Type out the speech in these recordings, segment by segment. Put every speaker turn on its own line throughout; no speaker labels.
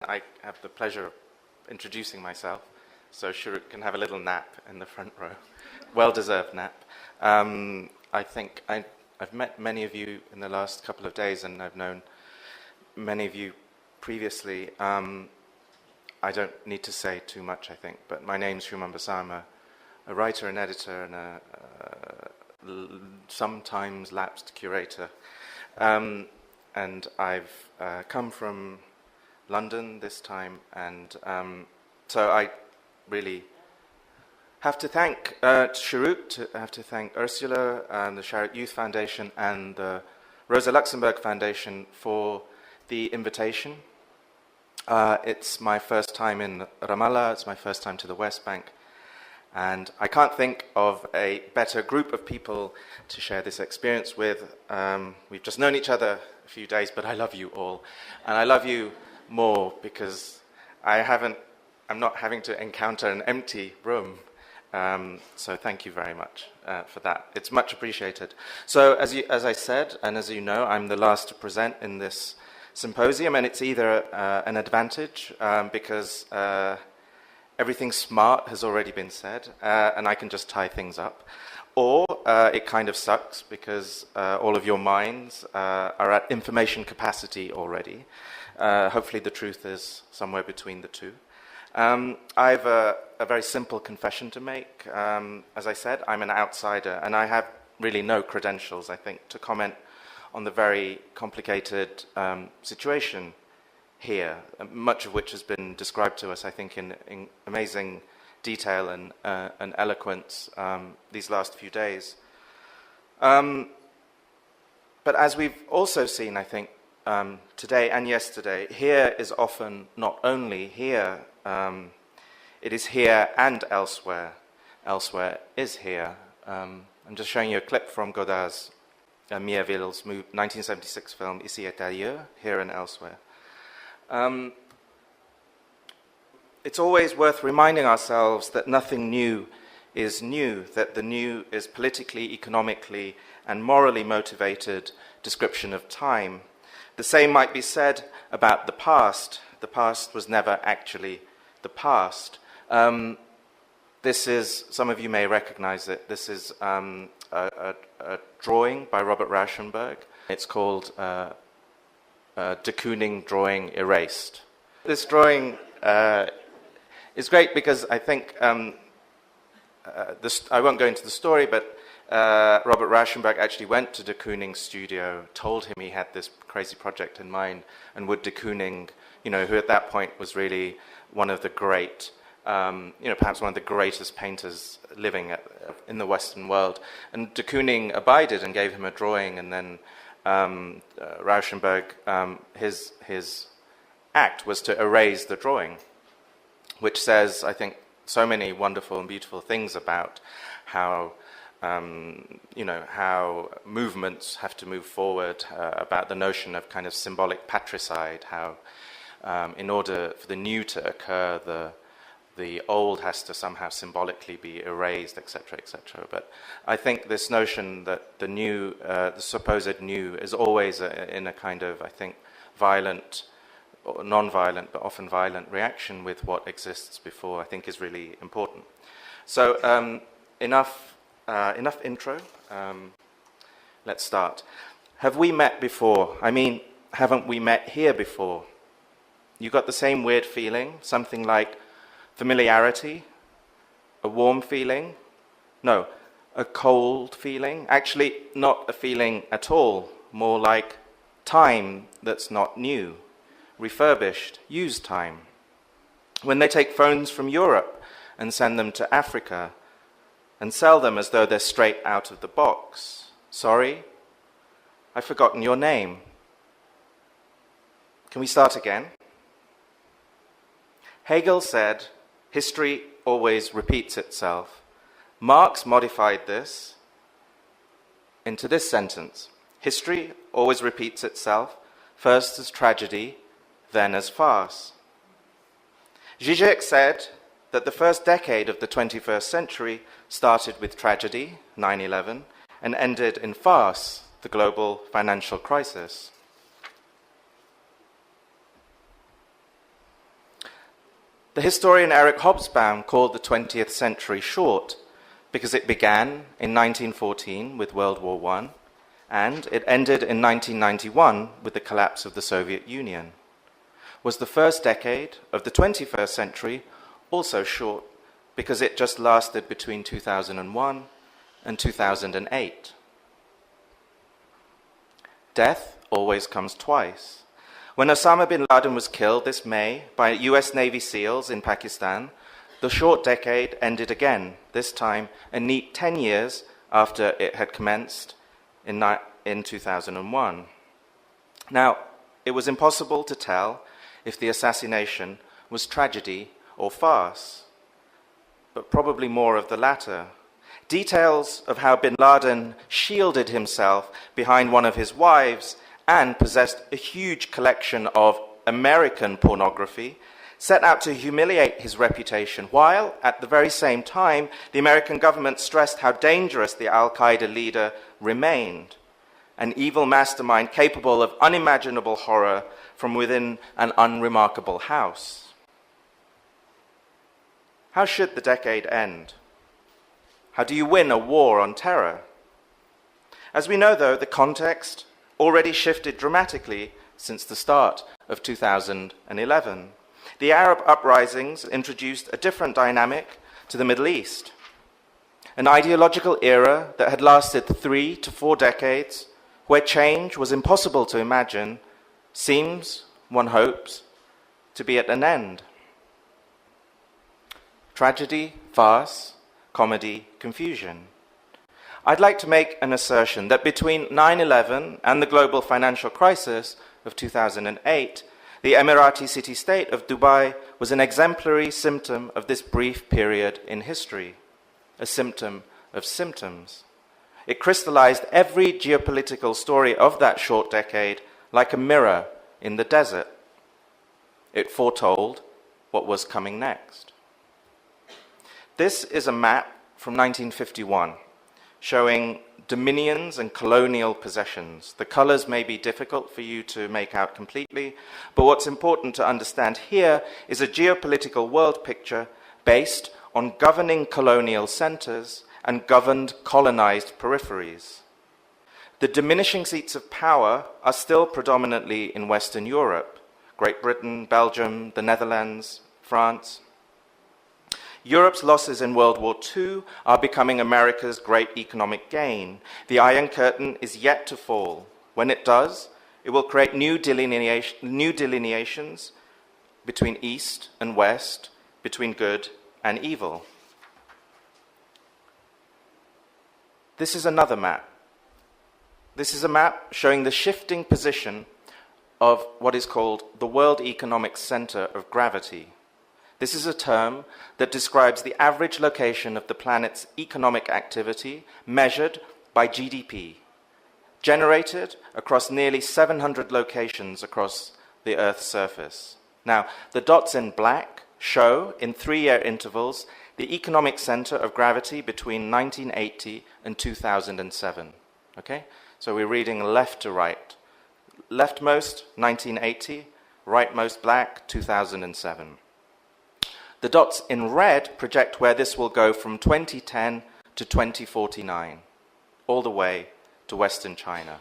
I have the pleasure of introducing myself, so Shuruk can have a little nap in the front row. Well-deserved nap. I think I've met many of you in the last couple of days, and I've known many of you previously. I don't need to say too much, I think, but my name's Shumon Basar. I'm a writer and editor and a sometimes lapsed curator. And I've come from London this time, and so I really have to thank Shuruk, have to thank Ursula and the Sharuk Youth Foundation and the Rosa Luxemburg Foundation for the invitation. It's my first time in Ramallah, it's my first time to the West Bank, and I can't think of a better group of people to share this experience with. We've just known each other a few days, but I love you all. And I love you more because I'm not having to encounter an empty room. So thank you very much for that. It's much appreciated. So as I said, and as you know, I'm the last to present in this symposium, and it's either an advantage because everything smart has already been said, and I can just tie things up, or it kind of sucks because all of your minds are at information capacity already. Hopefully the truth is somewhere between the two. I have a very simple confession to make. As I said, I'm an outsider, and I have really no credentials, I think, to comment on the very complicated situation here, much of which has been described to us, I think, in amazing detail and eloquence these last few days. But as we've also seen, I think, today and yesterday, here is often not only here, it is here and elsewhere. Elsewhere is here. I'm just showing you a clip from Godard's Miéville's 1976 film, Ici et ailleurs, Here and Elsewhere. It's always worth reminding ourselves that nothing new is new, that the new is politically, economically, and morally motivated description of time. The same might be said about the past. The past was never actually the past. This is, some of you may recognize it, this is a drawing by Robert Rauschenberg. It's called De Kooning Drawing Erased. This drawing is great because I think, I won't go into the story, but Robert Rauschenberg actually went to de Kooning's studio, told him he had this crazy project in mind, and would de Kooning, who at that point was really one of the great, perhaps one of the greatest painters living in the Western world. And de Kooning abided and gave him a drawing, and then Rauschenberg, his act was to erase the drawing, which says, I think, so many wonderful and beautiful things about how, how movements have to move forward, about the notion of kind of symbolic patricide, how in order for the new to occur, the old has to somehow symbolically be erased, etc., etc. But I think this notion that the new, the supposed new, is always in a kind of, I think, violent, or non-violent, but often violent reaction with what exists before, I think is really important. So enough intro. Let's start. Have we met before? I mean, haven't we met here before? You got the same weird feeling, something like familiarity, a warm feeling? No, a cold feeling. Actually, not a feeling at all, more like time that's not new, refurbished, used time. When they take phones from Europe and send them to Africa and sell them as though they're straight out of the box. Sorry, I've forgotten your name. Can we start again? Hegel said, history always repeats itself. Marx modified this into this sentence. History always repeats itself, first as tragedy, then as farce. Zizek said that the first decade of the 21st century started with tragedy, 9/11, and ended in farce, the global financial crisis. The historian Eric Hobsbawm called the 20th century short because it began in 1914 with World War I, and it ended in 1991 with the collapse of the Soviet Union. Was the first decade of the 21st century also short because it just lasted between 2001 and 2008? Death always comes twice. When Osama bin Laden was killed this May by US Navy SEALs in Pakistan, the short decade ended again, this time a neat 10 years after it had commenced in 2001. Now, it was impossible to tell if the assassination was tragedy or farce, but probably more of the latter. Details of how bin Laden shielded himself behind one of his wives and possessed a huge collection of American pornography set out to humiliate his reputation, while at the very same time the American government stressed how dangerous the Al-Qaeda leader remained, an evil mastermind capable of unimaginable horror from within an unremarkable house. How should the decade end? How do you win a war on terror? As we know, though, the context already shifted dramatically since the start of 2011. The Arab uprisings introduced a different dynamic to the Middle East. An ideological era that had lasted 3 to 4 decades, where change was impossible to imagine, seems, one hopes, to be at an end. Tragedy, farce, comedy, confusion. I'd like to make an assertion that between 9/11 and the global financial crisis of 2008, the Emirati city-state of Dubai was an exemplary symptom of this brief period in history, a symptom of symptoms. It crystallized every geopolitical story of that short decade like a mirror in the desert. It foretold what was coming next. This is a map from 1951 showing dominions and colonial possessions. The colors may be difficult for you to make out completely, but what's important to understand here is a geopolitical world picture based on governing colonial centers and governed colonized peripheries. The diminishing seats of power are still predominantly in Western Europe, Great Britain, Belgium, the Netherlands, France. Europe's losses in World War II are becoming America's great economic gain. The Iron Curtain is yet to fall. When it does, it will create new delineations between East and West, between good and evil. This is another map. This is a map showing the shifting position of what is called the World Economic Center of Gravity. This is a term that describes the average location of the planet's economic activity measured by GDP, generated across nearly 700 locations across the Earth's surface. Now, the dots in black show, in 3-year intervals, the economic center of gravity between 1980 and 2007. Okay? So we're reading left to right. Leftmost, 1980, rightmost black, 2007. The dots in red project where this will go from 2010 to 2049, all the way to Western China.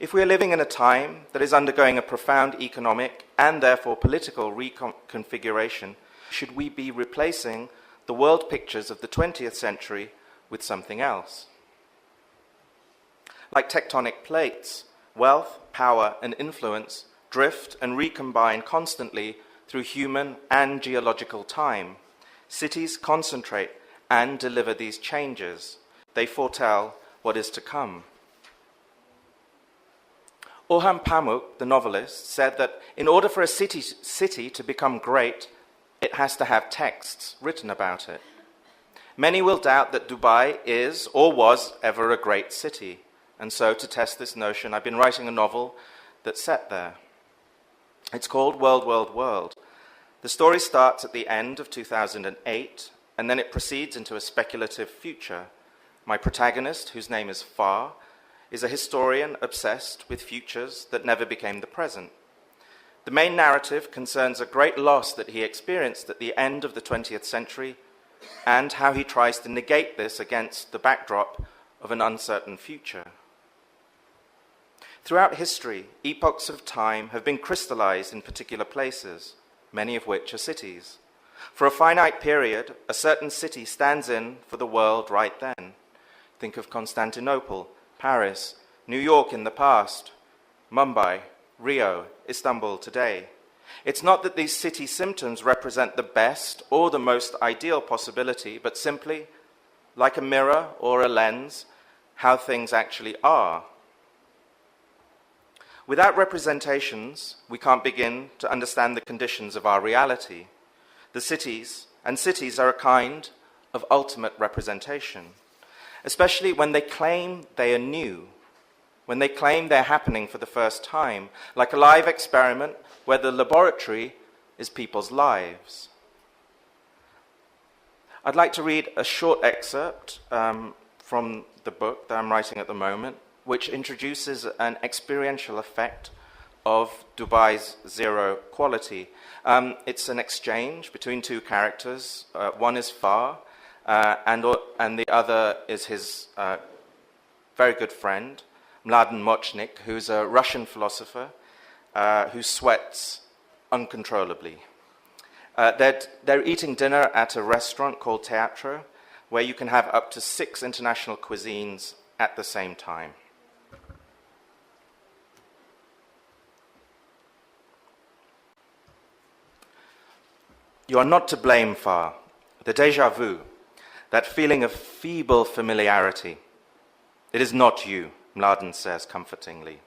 If we are living in a time that is undergoing a profound economic and therefore political reconfiguration, should we be replacing the world pictures of the 20th century with something else? Like tectonic plates, wealth, power, and influence drift and recombine constantly through human and geological time. Cities concentrate and deliver these changes. They foretell what is to come. Orhan Pamuk, the novelist, said that in order for a city to become great, it has to have texts written about it. Many will doubt that Dubai is or was ever a great city. And so, to test this notion, I've been writing a novel that's set there. It's called World, World, World. The story starts at the end of 2008, and then it proceeds into a speculative future. My protagonist, whose name is Far, is a historian obsessed with futures that never became the present. The main narrative concerns a great loss that he experienced at the end of the 20th century and how he tries to negate this against the backdrop of an uncertain future. Throughout history, epochs of time have been crystallized in particular places, many of which are cities. For a finite period, a certain city stands in for the world right then. Think of Constantinople, Paris, New York in the past, Mumbai, Rio, Istanbul today. It's not that these city symptoms represent the best or the most ideal possibility, but simply, like a mirror or a lens, how things actually are. Without representations, we can't begin to understand the conditions of our reality. The cities are a kind of ultimate representation, especially when they claim they are new, when they claim they're happening for the first time, like a live experiment where the laboratory is people's lives. I'd like to read a short excerpt from the book that I'm writing at the moment, which introduces an experiential effect of Dubai's zero quality. It's an exchange between two characters. One is Far, and the other is his very good friend, Mladen Mochnik, who's a Russian philosopher who sweats uncontrollably. They're eating dinner at a restaurant called Teatro, where you can have up to 6 international cuisines at the same time. You are not to blame, Far. The déjà vu, that feeling of feeble familiarity. It is not you, Mladen says comfortingly.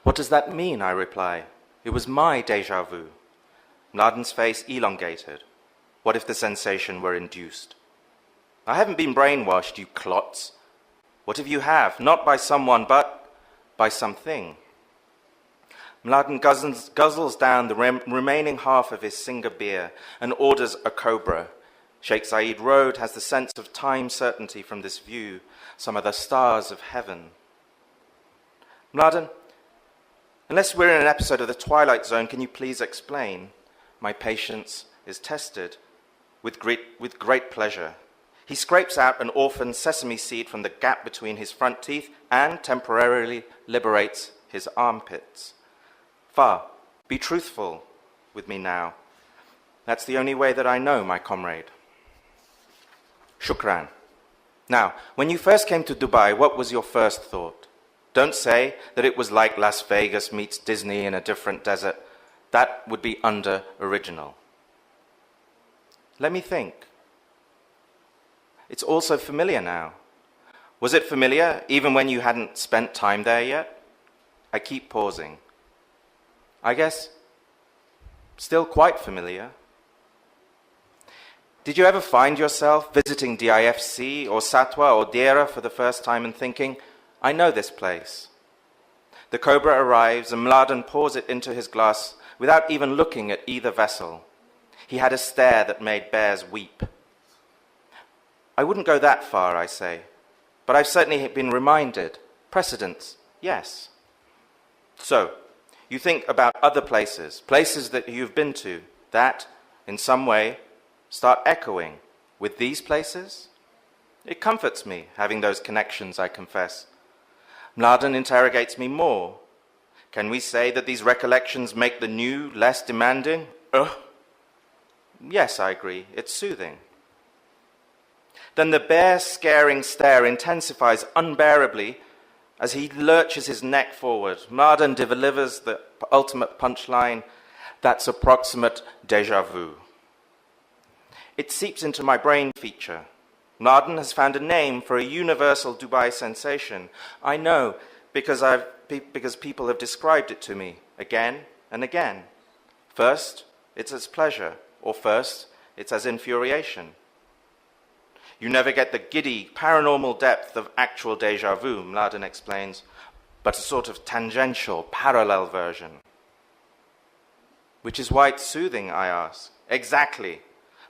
What does that mean, I reply. It was my déjà vu. Mladen's face elongated. What if the sensation were induced? I haven't been brainwashed, you clots. What if you have, not by someone, but by something? Mladen guzzles down the remaining half of his Singer beer and orders a cobra. Sheikh Zayed Road has the sense of time certainty from this view, some of the stars of heaven. Mladen, unless we're in an episode of The Twilight Zone, can you please explain? My patience is tested with great pleasure. He scrapes out an orphan sesame seed from the gap between his front teeth and temporarily liberates his armpits. Far, be truthful with me now. That's the only way that I know, my comrade. Shukran. Now, when you first came to Dubai, what was your first thought? Don't say that it was like Las Vegas meets Disney in a different desert. That would be under-original. Let me think. It's also familiar now. Was it familiar even when you hadn't spent time there yet? I keep pausing. I guess still quite familiar. Did you ever find yourself visiting DIFC or Satwa or Deira for the first time and thinking, I know this place? The cobra arrives and Mladen pours it into his glass without even looking at either vessel. He had a stare that made bears weep. I wouldn't go that far, I say, but I've certainly been reminded. Precedents, yes. So, you think about other places that you've been to, that, in some way, start echoing with these places? It comforts me, having those connections, I confess. Mladen interrogates me more. Can we say that these recollections make the new less demanding? Yes, I agree, it's soothing. Then the bear-scaring stare intensifies unbearably as he lurches his neck forward. Mladen delivers the ultimate punchline, that's approximate déjà vu. It seeps into my brain feature. Mladen has found a name for a universal Dubai sensation. I know because people have described it to me again and again. First, it's as pleasure, or first, it's as infuriation. You never get the giddy, paranormal depth of actual déjà vu, Mladen explains, but a sort of tangential, parallel version. Which is why it's soothing, I ask. Exactly.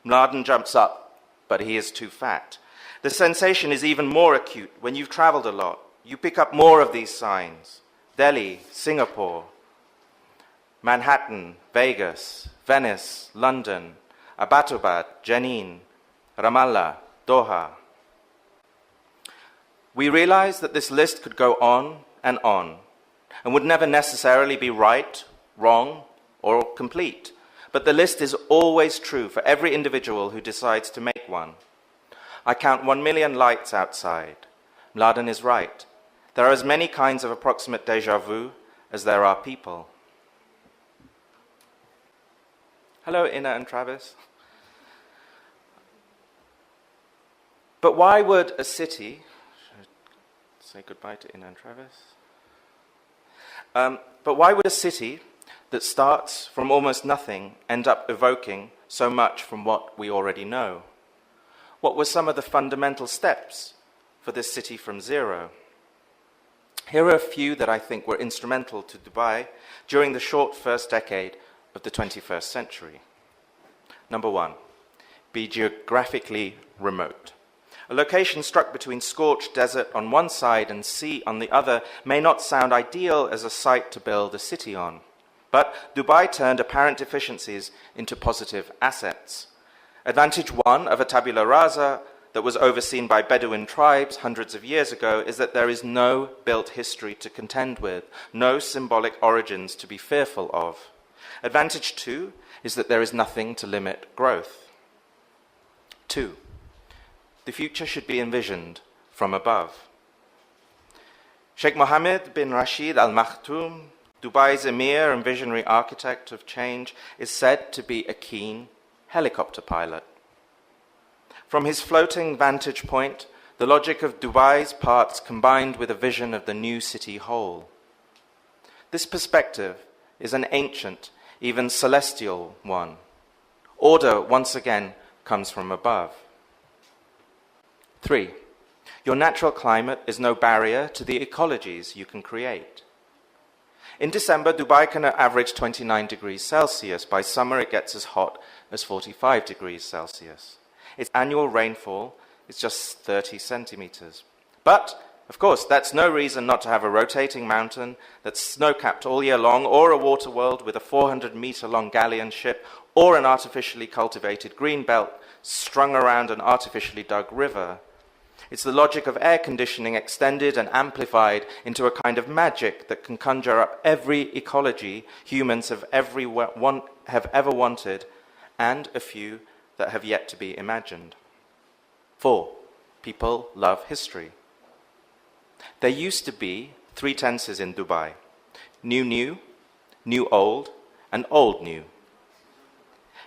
Mladen jumps up, but he is too fat. The sensation is even more acute when you've traveled a lot. You pick up more of these signs. Delhi, Singapore. Manhattan, Vegas, Venice, London, Abbottabad, Jenin, Ramallah, Doha. We realized that this list could go on and would never necessarily be right, wrong, or complete. But the list is always true for every individual who decides to make one. I count 1 million lights outside. Mladen is right. There are as many kinds of approximate déjà vu as there are people. Hello, Ina and Travis. But why would a city... Should I say goodbye to Ina and Travis? But why would a city that starts from almost nothing end up evoking so much from what we already know? What were some of the fundamental steps for this city from zero? Here are a few that I think were instrumental to Dubai during the short first decade of the 21st century. Number one, be geographically remote. A location struck between scorched desert on one side and sea on the other may not sound ideal as a site to build a city on. But Dubai turned apparent deficiencies into positive assets. Advantage one of a tabula rasa that was overseen by Bedouin tribes hundreds of years ago is that there is no built history to contend with, no symbolic origins to be fearful of. Advantage two is that there is nothing to limit growth. Two, the future should be envisioned from above. Sheikh Mohammed bin Rashid Al Maktoum, Dubai's emir and visionary architect of change, is said to be a keen helicopter pilot. From his floating vantage point, the logic of Dubai's parts combined with a vision of the new city whole. This perspective is an ancient, even celestial one. Order, once again, comes from above. 3. Your natural climate is no barrier to the ecologies you can create. In December, Dubai can average 29 degrees Celsius. By summer, it gets as hot as 45 degrees Celsius. Its annual rainfall is just 30 centimeters. But, of course, that's no reason not to have a rotating mountain that's snow-capped all year long, or a water world with a 400-meter-long galleon ship, or an artificially cultivated green belt strung around an artificially dug river. It's the logic of air conditioning extended and amplified into a kind of magic that can conjure up every ecology humans have ever wanted, and a few that have yet to be imagined. 4. People love history. There used to be 3 tenses in Dubai: new, new-old, and old-new.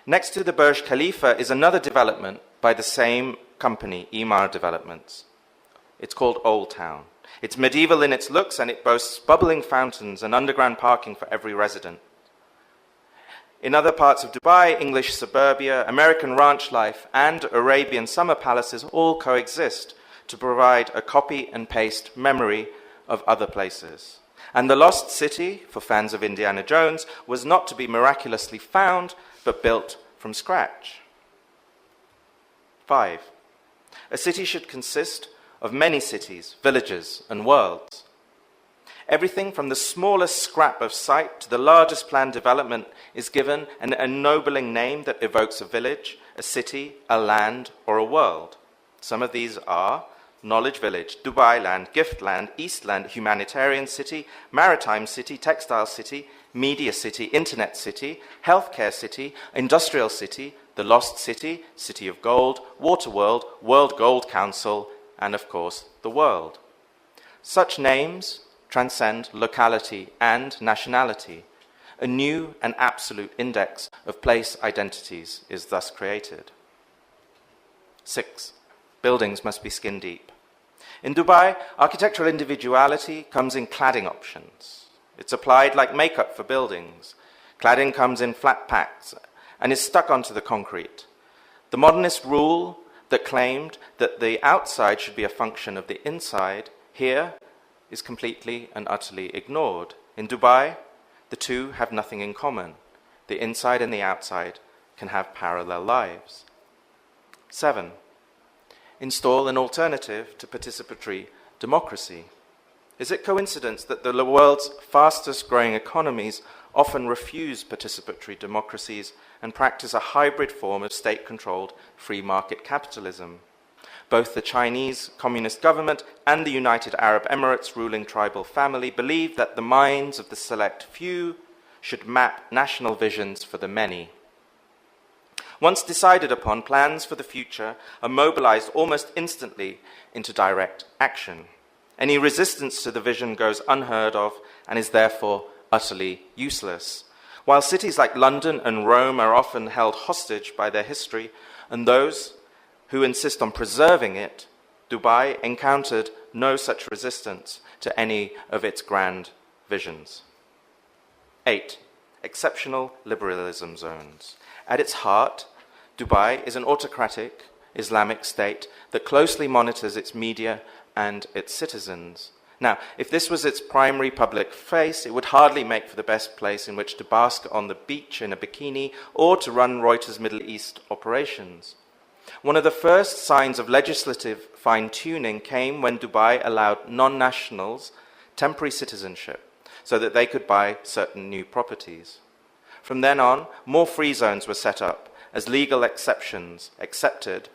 Next to the Burj Khalifa is another development by the same company, Emaar Developments. It's called Old Town. It's medieval in its looks, and it boasts bubbling fountains and underground parking for every resident. In other parts of Dubai, English suburbia, American ranch life, and Arabian summer palaces all coexist to provide a copy and paste memory of other places. And the lost city, for fans of Indiana Jones, was not to be miraculously found, but built from scratch. 5. A city should consist of many cities, villages, and worlds. Everything from the smallest scrap of site to the largest planned development is given an ennobling name that evokes a village, a city, a land, or a world. Some of these are Knowledge Village, Dubai Land, Gift Land, East Land, Humanitarian City, Maritime City, Textile City, Media City, Internet City, Healthcare City, Industrial City, The Lost City, City of Gold, Water World, World Gold Council, and of course, the world. Such names transcend locality and nationality. A new and absolute index of place identities is thus created. 6. Buildings must be skin deep. In Dubai, architectural individuality comes in cladding options. It's applied like makeup for buildings. Cladding comes in flat packs and is stuck onto the concrete. The modernist rule that claimed that the outside should be a function of the inside here is completely and utterly ignored. In Dubai, the two have nothing in common. The inside and the outside can have parallel lives. 7. Install an alternative to participatory democracy. Is it coincidence that the world's fastest growing economies often refuse participatory democracies and practice a hybrid form of state-controlled free market capitalism. Both the Chinese Communist government and the United Arab Emirates ruling tribal family believe that the minds of the select few should map national visions for the many. Once decided upon, plans for the future are mobilized almost instantly into direct action. Any resistance to the vision goes unheard of and is therefore utterly useless. While cities like London and Rome are often held hostage by their history and those who insist on preserving it, Dubai encountered no such resistance to any of its grand visions. 8. Exceptional liberalism zones. At its heart, Dubai is an autocratic Islamic state that closely monitors its media and its citizens. Now, if this was its primary public face, it would hardly make for the best place in which to bask on the beach in a bikini or to run Reuters Middle East operations. One of the first signs of legislative fine-tuning came when Dubai allowed non-nationals temporary citizenship so that they could buy certain new properties. From then on, more free zones were set up as legal exceptions accepted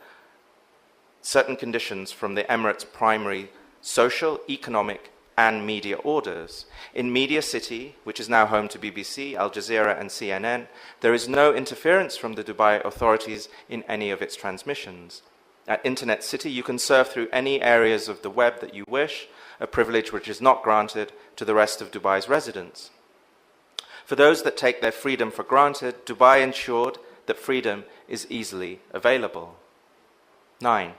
certain conditions from the Emirates' primary social, economic, and media orders. In Media City, which is now home to BBC, Al Jazeera, and CNN, there is no interference from the Dubai authorities in any of its transmissions. At Internet City, you can surf through any areas of the web that you wish, a privilege which is not granted to the rest of Dubai's residents. For those that take their freedom for granted, Dubai ensured that freedom is easily available. 9.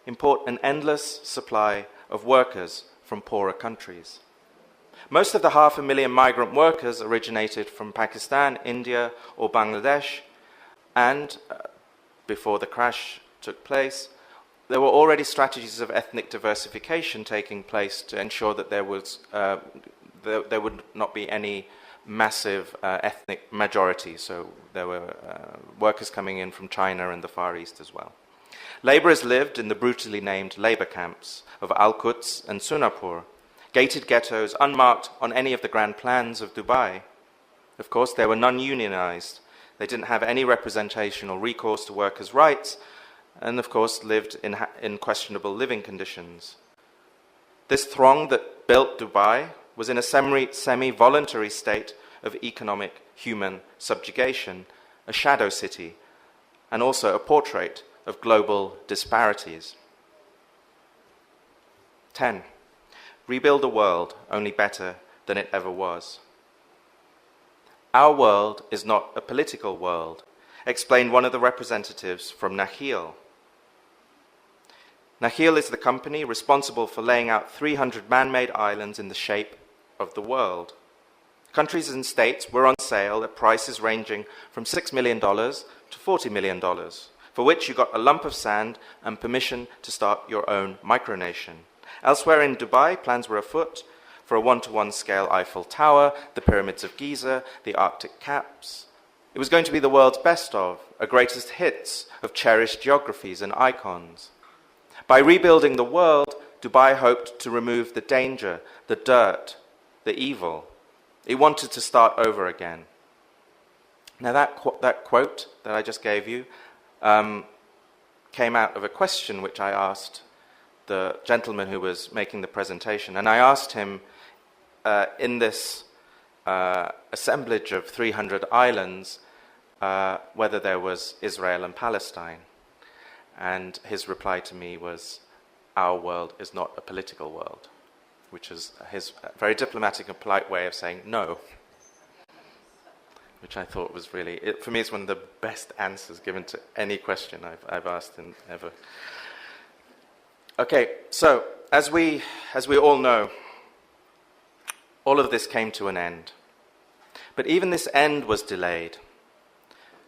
Import an endless supply of workers from poorer countries. Most of the 500,000 migrant workers originated from Pakistan, India, or Bangladesh, and before the crash took place, there were already strategies of ethnic diversification taking place to ensure that there would not be any massive ethnic majority. So there were workers coming in from China and the Far East as well. Labourers lived in the brutally named labour camps of Al-Quds and Sunapur, gated ghettos unmarked on any of the grand plans of Dubai. Of course, they were non-unionised. They didn't have any representation or recourse to workers' rights, and of course lived in questionable living conditions. This throng that built Dubai was in a semi-voluntary state of economic human subjugation, a shadow city, and also a portrait of global disparities. 10. Rebuild a world only better than it ever was. Our world is not a political world, explained one of the representatives from Nakheel. Nakheel is the company responsible for laying out 300 man-made islands in the shape of the world. Countries and states were on sale at prices ranging from $6 million to $40 million, for which you got a lump of sand and permission to start your own micronation. Elsewhere in Dubai, plans were afoot for a 1-to-1 scale Eiffel Tower, the Pyramids of Giza, the Arctic Caps. It was going to be the world's best of, a greatest hits of cherished geographies and icons. By rebuilding the world, Dubai hoped to remove the danger, the dirt, the evil. It wanted to start over again. Now that quote that I just gave you came out of a question which I asked the gentleman who was making the presentation. And I asked him, in this assemblage of 300 islands, whether there was Israel and Palestine. And his reply to me was, our world is not a political world, which is his very diplomatic and polite way of saying no, which I thought was really, for me, it's one of the best answers given to any question I've asked him ever. Okay, so as we all know, all of this came to an end. But even this end was delayed.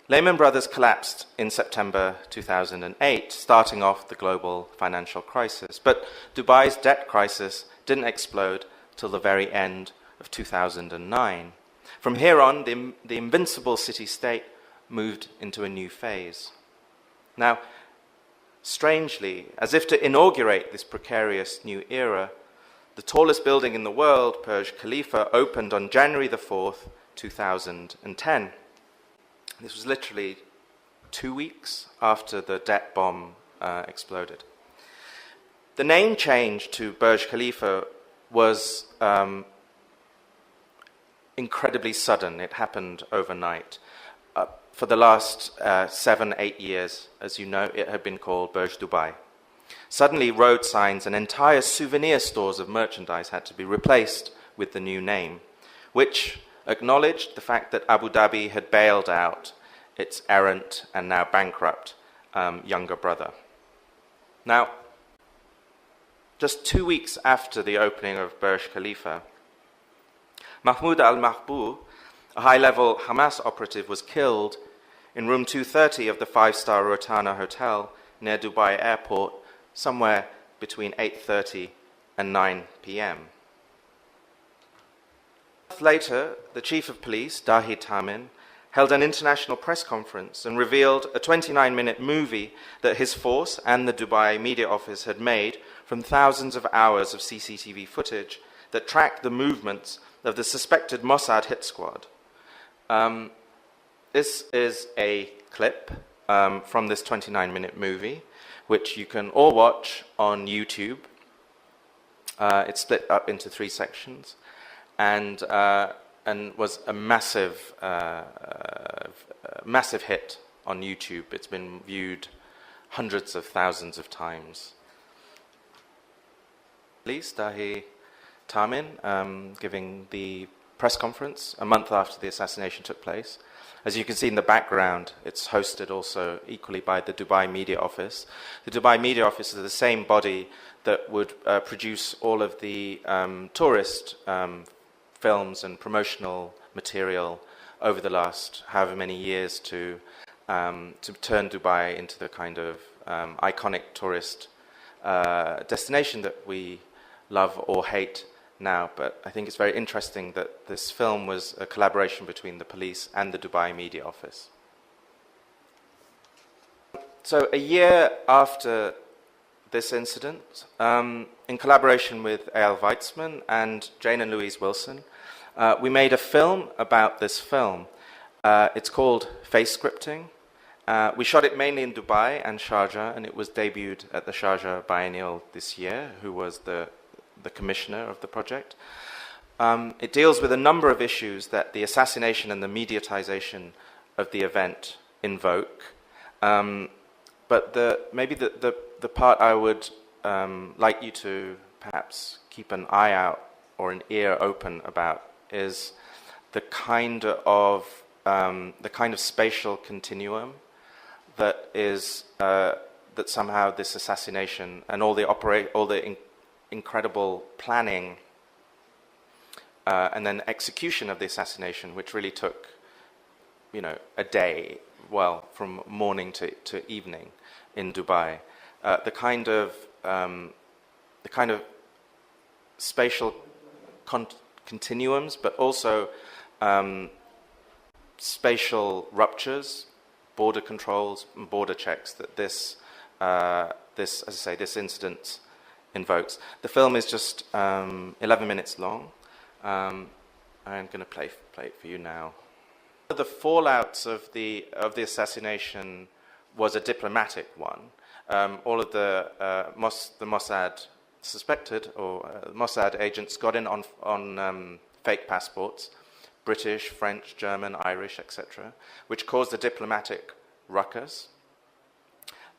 Lehman Brothers collapsed in September 2008, starting off the global financial crisis. But Dubai's debt crisis didn't explode till the very end of 2009. From here on, the invincible city-state moved into a new phase. Now, strangely, as if to inaugurate this precarious new era, the tallest building in the world, Burj Khalifa, opened on January the 4th, 2010. This was literally 2 weeks after the debt bomb exploded. The name change to Burj Khalifa was incredibly sudden. It happened overnight. For the last 7-8 years, as you know, it had been called Burj Dubai. Suddenly, road signs and entire souvenir stores of merchandise had to be replaced with the new name, which acknowledged the fact that Abu Dhabi had bailed out its errant and now bankrupt younger brother. Now, just 2 weeks after the opening of Burj Khalifa, Mahmoud al-Mahbou, a high-level Hamas operative, was killed in room 230 of the 5-star Rotana Hotel near Dubai Airport, somewhere between 8:30 and 9 p.m. Later, the chief of police, Dahi Tamin, held an international press conference and revealed a 29-minute movie that his force and the Dubai media office had made from thousands of hours of CCTV footage that tracked the movements of the suspected Mossad hit squad. This is a clip from this 29-minute movie, which you can all watch on YouTube. It's split up into 3 sections, and was a massive hit on YouTube. It's been viewed hundreds of thousands of times. Police, Dahi Tamin, giving the press conference a month after the assassination took place. As you can see in the background, it's hosted also equally by the Dubai Media Office. The Dubai Media Office is the same body that would produce all of the tourist films and promotional material over the last however many years to turn Dubai into the kind of iconic tourist destination that we love or hate now. But I think it's very interesting that this film was a collaboration between the police and the Dubai Media Office. So a year after this incident, in collaboration with A.L. Weitzman and Jane and Louise Wilson, we made a film about this film. It's called Face Scripting. We shot it mainly in Dubai and Sharjah, and it was debuted at the Sharjah Biennial this year, who was the commissioner of the project. It deals with a number of issues that the assassination and the mediatization of the event invoke. But maybe the part I would like you to perhaps keep an eye out or an ear open about is the kind of spatial continuum that is that somehow this assassination and all the incredible planning and then execution of the assassination, which really took, a day, well, from morning to evening in Dubai. The kind of spatial continuums, but also spatial ruptures, border controls, and border checks that this incident invokes. The film is just 11 minutes long. I'm going to play it for you now. The fallouts of the assassination was a diplomatic one. All of the Mossad suspected, or Mossad agents, got in on fake passports, British, French, German, Irish, etc., which caused a diplomatic ruckus.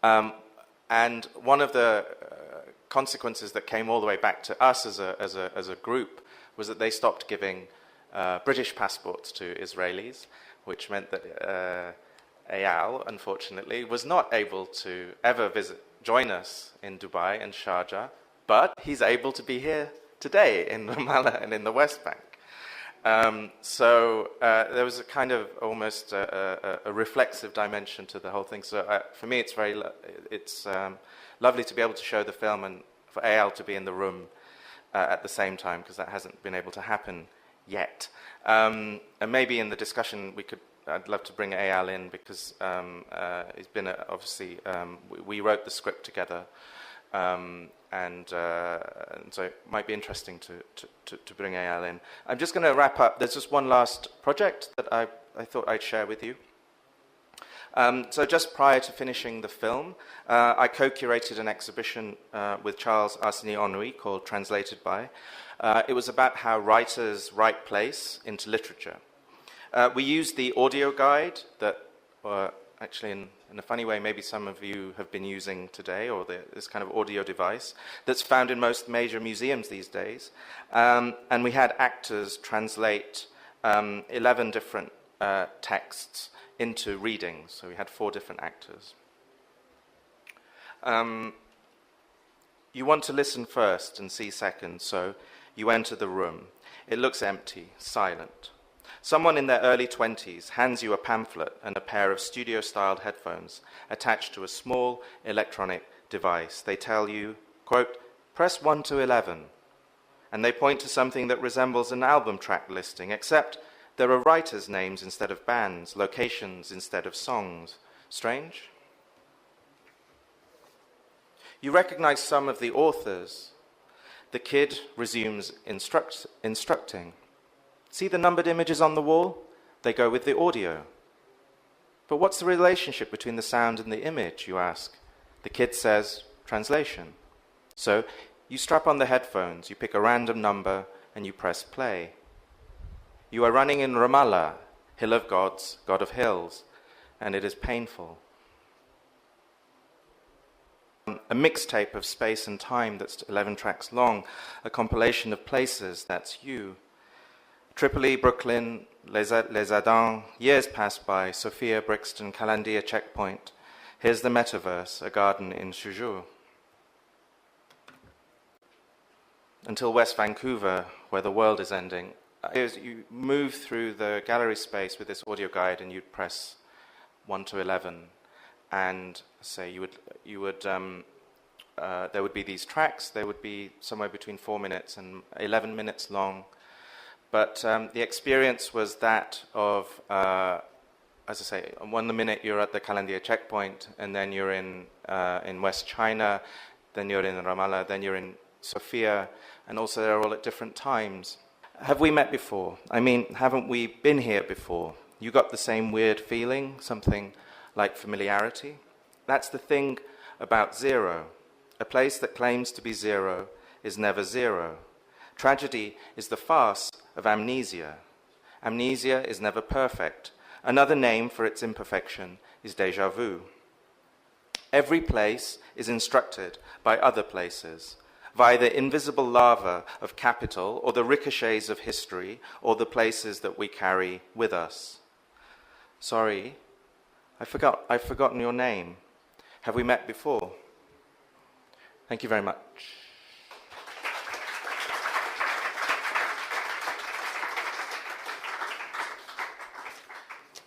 And one of the consequences that came all the way back to us as a group was that they stopped giving British passports to Israelis, which meant that Eyal, unfortunately, was not able to ever join us in Dubai and Sharjah, but he's able to be here today in Ramallah and in the West Bank. So there was a kind of almost a reflexive dimension to the whole thing. So for me, it's lovely to be able to show the film and for Eyal to be in the room at the same time, because that hasn't been able to happen yet. And maybe in the discussion I'd love to bring Eyal in, because he's been obviously, we wrote the script together And so it might be interesting to bring AL in. I'm just going to wrap up. There's just one last project that I thought I'd share with you. So just prior to finishing the film, I co-curated an exhibition with Charles Arseny-Henry called Translated By. It was about how writers write place into literature. We used the audio guide that, actually in a funny way, maybe some of you have been using today, or this kind of audio device that's found in most major museums these days. And we had actors translate 11 different texts into readings. So we had 4 different actors. You want to listen first and see second, so you enter the room. It looks empty, silent. Someone in their early 20s hands you a pamphlet and a pair of studio-styled headphones attached to a small electronic device. They tell you, quote, press 1 to 11. And they point to something that resembles an album track listing, except there are writers' names instead of bands, locations instead of songs. Strange? You recognize some of the authors. The kid resumes instructing. See the numbered images on the wall? They go with the audio. But what's the relationship between the sound and the image, you ask? The kid says, translation. So you strap on the headphones, you pick a random number, and you press play. You are running in Ramallah, hill of gods, god of hills, and it is painful. A mixtape of space and time that's 11 tracks long, a compilation of places, that's you. Tripoli, Brooklyn, Les Adans, years pass by, Sofia, Brixton, Calandia checkpoint. Here's the metaverse, a garden in Suzhou. Until West Vancouver, where the world is ending. You move through the gallery space with this audio guide and you'd press 1 to 11. And say there would be these tracks, they would be somewhere between 4 minutes and 11 minutes long. But the experience was that of, as I say, 1 minute you're at the Calandia checkpoint, and then you're in West China, then you're in Ramallah, then you're in Sofia, and also they're all at different times. Have we met before? I mean, haven't we been here before? You got the same weird feeling, something like familiarity? That's the thing about zero. A place that claims to be zero is never zero. Tragedy is the farce of amnesia. Amnesia is never perfect. Another name for its imperfection is déjà vu. Every place is instructed by other places, via the invisible lava of capital or the ricochets of history or the places that we carry with us. Sorry, I've forgotten your name. Have we met before? Thank you very much.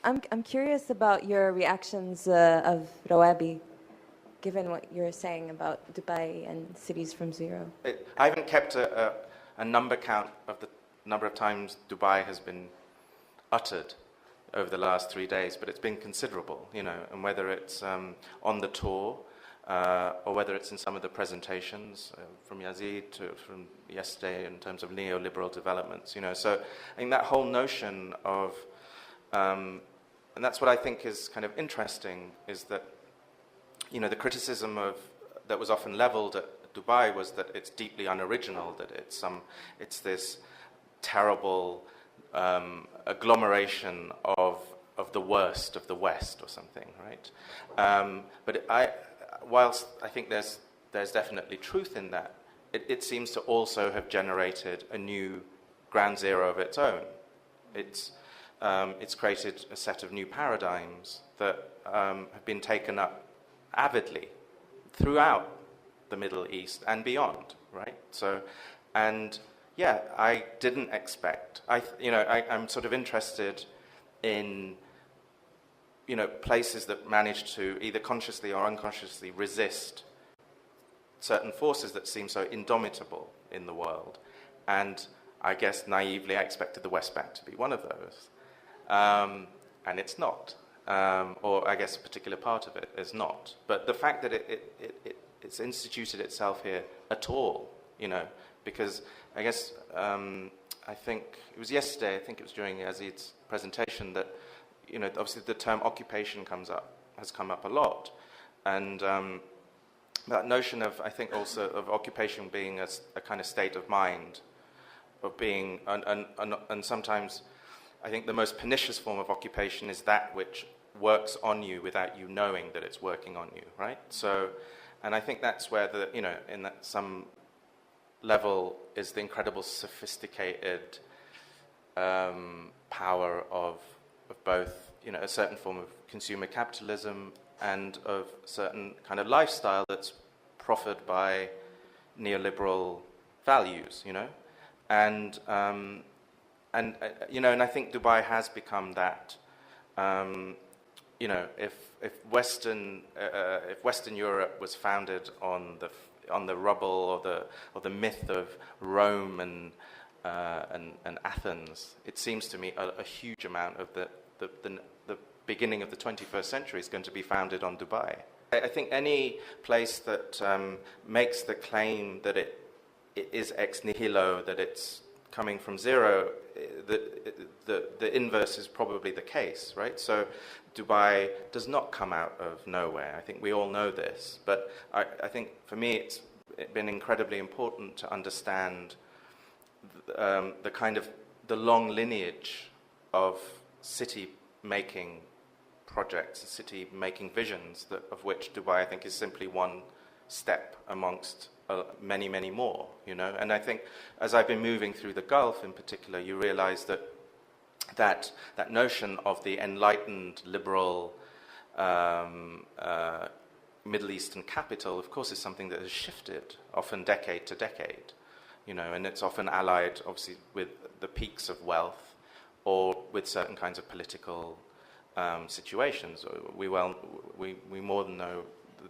I'm curious about your reactions of Rawabi, given what you're saying about Dubai and cities from zero.
I haven't kept a number count of the number of times Dubai has been uttered over the last 3 days, but it's been considerable, you know, and whether it's on the tour or whether it's in some of the presentations from Yazid from yesterday in terms of neoliberal developments, you know. So I think that whole notion of, and that's what I think is kind of interesting, is that, you know, the criticism that was often leveled at Dubai was that it's deeply unoriginal, that it's this terrible agglomeration of the worst of the West or something, right? But whilst I think there's definitely truth in that, it seems to also have generated a new ground zero of its own. It's created a set of new paradigms that have been taken up avidly throughout the Middle East and beyond, right? So, and yeah, I didn't expect. I'm sort of interested in, you know, places that manage to either consciously or unconsciously resist certain forces that seem so indomitable in the world. And I guess naively I expected the West Bank to be one of those. And it's not. Or I guess a particular part of it is not. But the fact that it it's instituted itself here at all, you know, because I guess I think it was yesterday, I think it was during Yazid's presentation that, you know, obviously the term occupation has come up a lot, and that notion of, I think also of occupation being a kind of state of mind, of being, and sometimes I think the most pernicious form of occupation is that which works on you without you knowing that it's working on you, right? So, and I think that's where the, you know, in that some level is the incredible sophisticated power of both, you know, a certain form of consumer capitalism and of certain kind of lifestyle that's proffered by neoliberal values, you know, and you know, and I think Dubai has become that. You know, if Western Europe was founded on the rubble or the myth of Rome and Athens, it seems to me a huge amount of the beginning of the 21st century is going to be founded on Dubai. I think any place that makes the claim that it is ex nihilo, that it's coming from zero, the inverse is probably the case, right? So Dubai does not come out of nowhere. I think we all know this, but I think for me it's been incredibly important to understand the kind of the long lineage of city-making projects, city-making visions, of which Dubai, I think, is simply one step amongst many, many more, you know. And I think as I've been moving through the Gulf in particular, you realize that notion of the enlightened, liberal Middle Eastern capital, of course, is something that has shifted, often decade to decade, you know, and it's often allied, obviously, with the peaks of wealth or with certain kinds of political situations. We more than know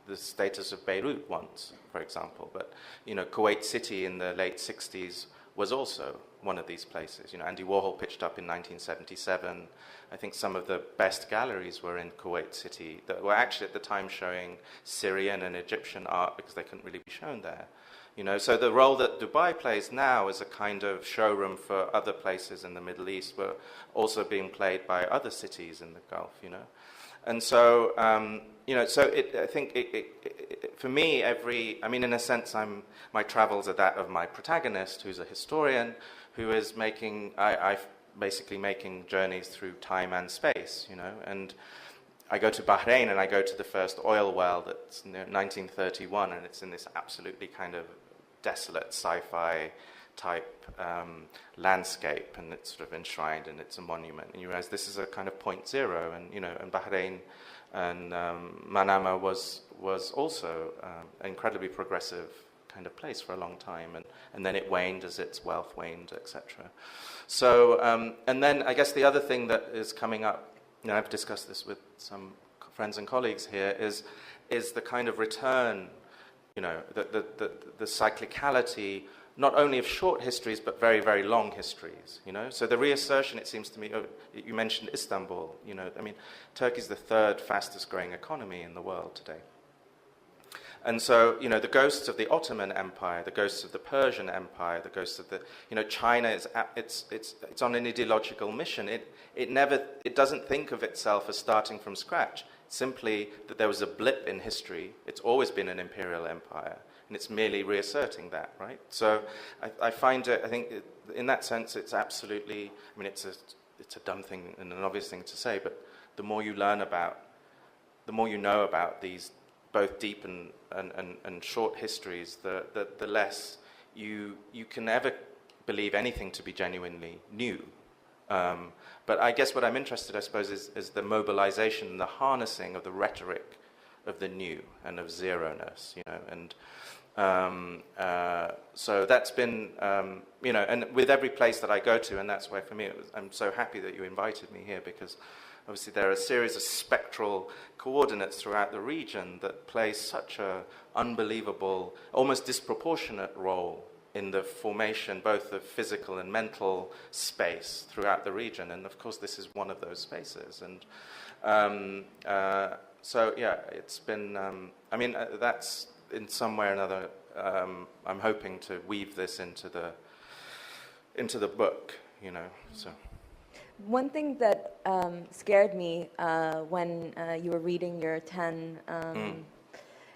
the status of Beirut once, for example, but, you know, Kuwait City in the late 60s was also one of these places. You know, Andy Warhol pitched up in 1977. I think some of the best galleries were in Kuwait City that were actually at the time showing Syrian and Egyptian art because they couldn't really be shown there. You know, so the role that Dubai plays now as a kind of showroom for other places in the Middle East were also being played by other cities in the Gulf, you know. And so, you know, so I think for me, I mean, in a sense, my travels are that of my protagonist, who's a historian, who is basically making journeys through time and space, you know. And I go to Bahrain and I go to the first oil well that's 1931, and it's in this absolutely kind of desolate sci-fi type landscape, and it's sort of enshrined and it's a monument. And you realize this is a kind of point zero, and, you know, and Bahrain and Manama was also an incredibly progressive kind of place for a long time, and then it waned as its wealth waned, etc. So, and then I guess the other thing that is coming up, you know, I've discussed this with some friends and colleagues here, is the kind of return, you know, the cyclicality, not only of short histories, but very, very long histories, you know. So the reassertion, it seems to me, you mentioned Istanbul, you know, I mean, Turkey's the third fastest growing economy in the world today. And so, you know, the ghosts of the Ottoman Empire, the ghosts of the Persian Empire, the ghosts of the, you know, China is, it's on an ideological mission. It doesn't think of itself as starting from scratch. Simply that there was a blip in history. It's always been an imperial empire, and it's merely reasserting that, right? So I find it, I think in that sense, it's absolutely, I mean, it's a dumb thing and an obvious thing to say, but the more you learn about, the more you know about these both deep and short histories, the less you can ever believe anything to be genuinely new. But I guess what I'm interested, I suppose, is the mobilization and the harnessing of the rhetoric of the new and of zero-ness, you know. And so that's been, you know, and with every place that I go to, and that's why for me I'm so happy that you invited me here, because obviously there are a series of spectral coordinates throughout the region that play such an unbelievable, almost disproportionate role in the formation both of physical and mental space throughout the region. And of course this is one of those spaces. And so yeah, it's been, I mean, that's in some way or another, I'm hoping to weave this into the book, you know. So.
One thing that scared me when you were reading your 10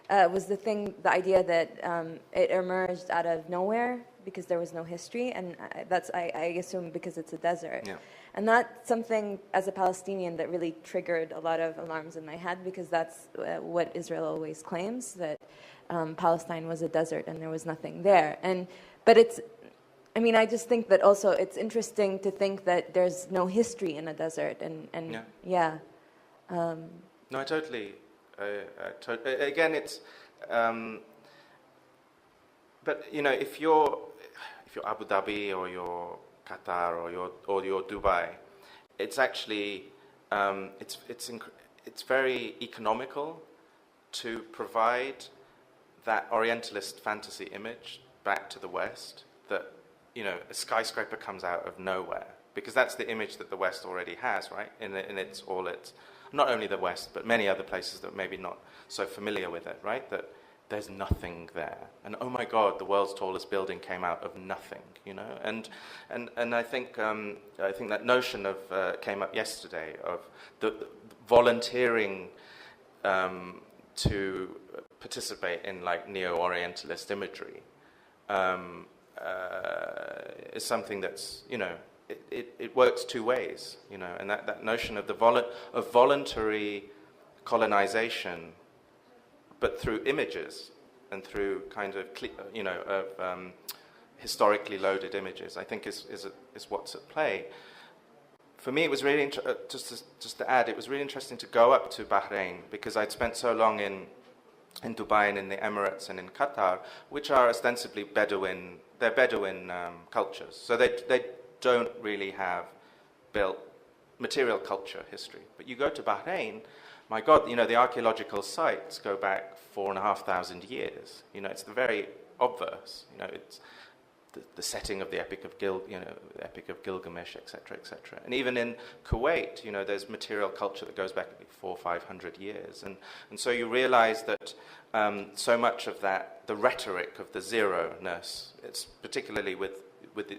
was the idea that it emerged out of nowhere because there was no history, and that's I assume because it's a desert.
Yeah.
And that's something, as a Palestinian, that really triggered a lot of alarms in my head, because that's what Israel always claims, that Palestine was a desert and there was nothing there. But it's, I mean, I just think that also it's interesting to think that there's no history in a desert, and yeah.
No, I totally. Again, it's. But you know, if you're Abu Dhabi or you're Qatar or you're Dubai, it's actually it's very economical to provide that Orientalist fantasy image back to the West, that, you know, a skyscraper comes out of nowhere, because that's the image that the West already has, right? In its not only the West, but many other places that maybe not so familiar with it, right? That there's nothing there, and oh my God, the world's tallest building came out of nothing, you know. And I think that notion of came up yesterday of the volunteering to participate in like neo-Orientalist imagery is something that's, you know, it works two ways, you know, and that notion of of voluntary colonization, but through images and through kind of, you know, of historically loaded images, I think is what's at play. For me, it was really just to add, it was really interesting to go up to Bahrain, because I'd spent so long in Dubai and in the Emirates and in Qatar, which are ostensibly Bedouin. They're Bedouin cultures, so they don't really have built material culture history. But you go to Bahrain, my God, you know, the archaeological sites go back 4,500 years. You know, it's the very obverse. You know, it's the setting of the Epic of Gilgamesh, etc., etc. And even in Kuwait, you know, there's material culture that goes back 400 or 500 years. And so you realize that so much of that, the rhetoric of the zero-ness, it's particularly with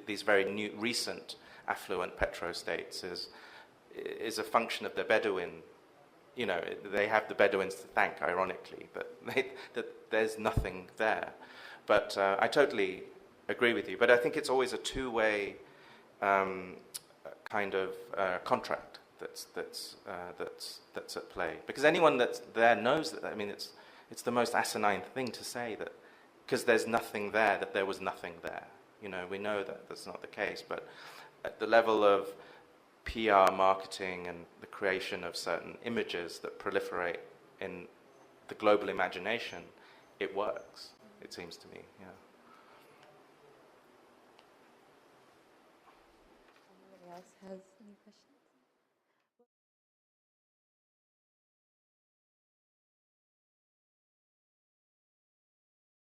these very recent affluent petro-states, is a function of the Bedouin. You know, they have the Bedouins to thank, ironically, that there's nothing there. But I totally agree with you. But I think it's always a two-way kind of contract that's at play. Because anyone that's there knows that. I mean, it's the most asinine thing to say that because there's nothing there, that there was nothing there. You know, we know that that's not the case. But at the level of PR marketing and the creation of certain images that proliferate in the global imagination, it works, it seems to me. Yeah.
Anybody else has any questions?